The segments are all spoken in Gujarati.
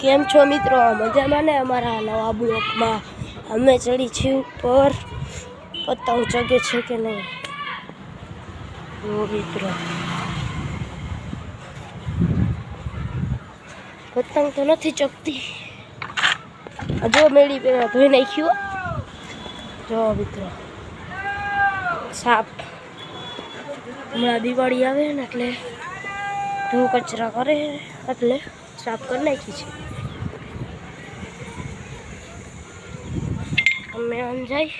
કેમ છો મિત્રો? મજામાં ને? અમારા નવા બ્લોગમાં અમે ચડી છીએ ઉપર. પતંગ ચગે છે કે નહીં મિત્રો? પતંગ તો નથી ચગતી. જો મેળી પેલા ધોઈ નાખ્યું. જો મિત્રો સાપ હમણાં દિવાળી આવે ને એટલે ધૂ કચરા કરે એટલે સાફ કરી નાખી છે. અમે આમ જાય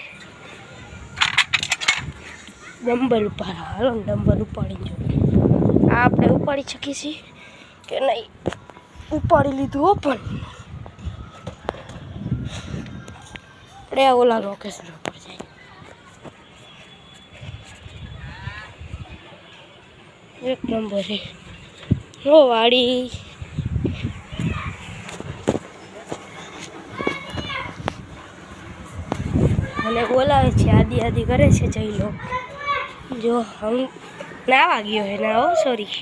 ડમ્બર ઉપર. હાલો ડમ્બર ઉપાડી જો. આ આપણે ઉપાડી શકીએ છીએ કે નહીં? ઉપાડી લીધું હો. પણ આપણે ઓલા લોકેશન ઉપર જાય. એક નંબર છે હો વાડી. મને બોલાવે છે, આદિ આદિ કરે છે. જઈ લો. જો હમ નાવા ગયો હે ના. હો સોરી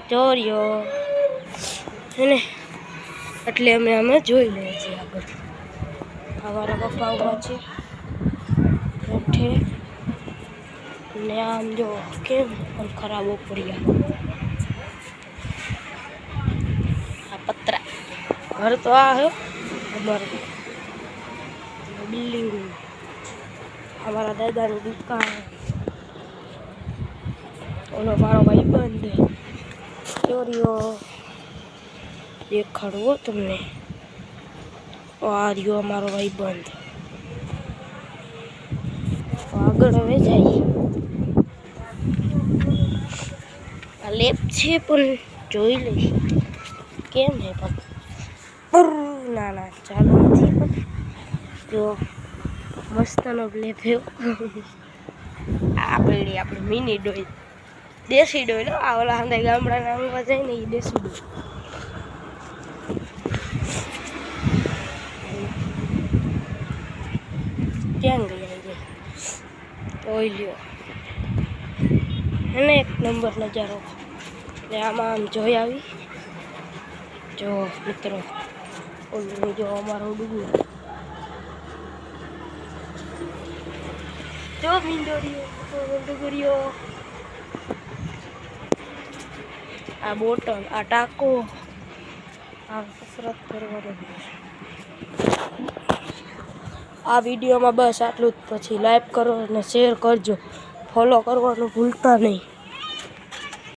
ચોર્યો એને એટલે અમે જોઈ લઈએ છીએ. આગળ અમારા પપ્પા ઉભા છે ઉઠે ને. આમ જો કેમ પણ ખરાબ પડ્યા આ પતરા. ઘર તો આ હે અમારું બિલ્ડિંગ. અમારા દાદાની દુકાન. ઓલો મારો ભાઈ બંધ ચોરીઓ દેખાડવો તમને. આ રહ્યો અમારો ભાઈ બંધ. આગળ હવે જાય. આ લેપ છે પણ જોઈ લઈશ કેમ છે. પણ ના ના ચાલુ નથી. પણ જો મસ્તનો લેપ થયો. આ પેલી આપણી મિની ડોલ, દેશી ડોલ. આ ઓલા અંદર ગામડાના અંગવા જાય ને એ દેશી ડોલ. ક્યાં ગયા જોઈ લ્યો એને. એક નંબર નજારો. ને આમાં આમ જોઈ આવી. જો મિત્રો ઓલું જો અમારો ડુંગર. જો મીંડોરીઓ ડુંગરીઓ. આ બોટલ, આ ટાંકો, આ કસરત કરવાનો. આ વિડીયોમાં બસ આટલું જ. પછી લાઈક કરો અને શેર કરજો. ફોલો કરવાનું ભૂલતા નહીં.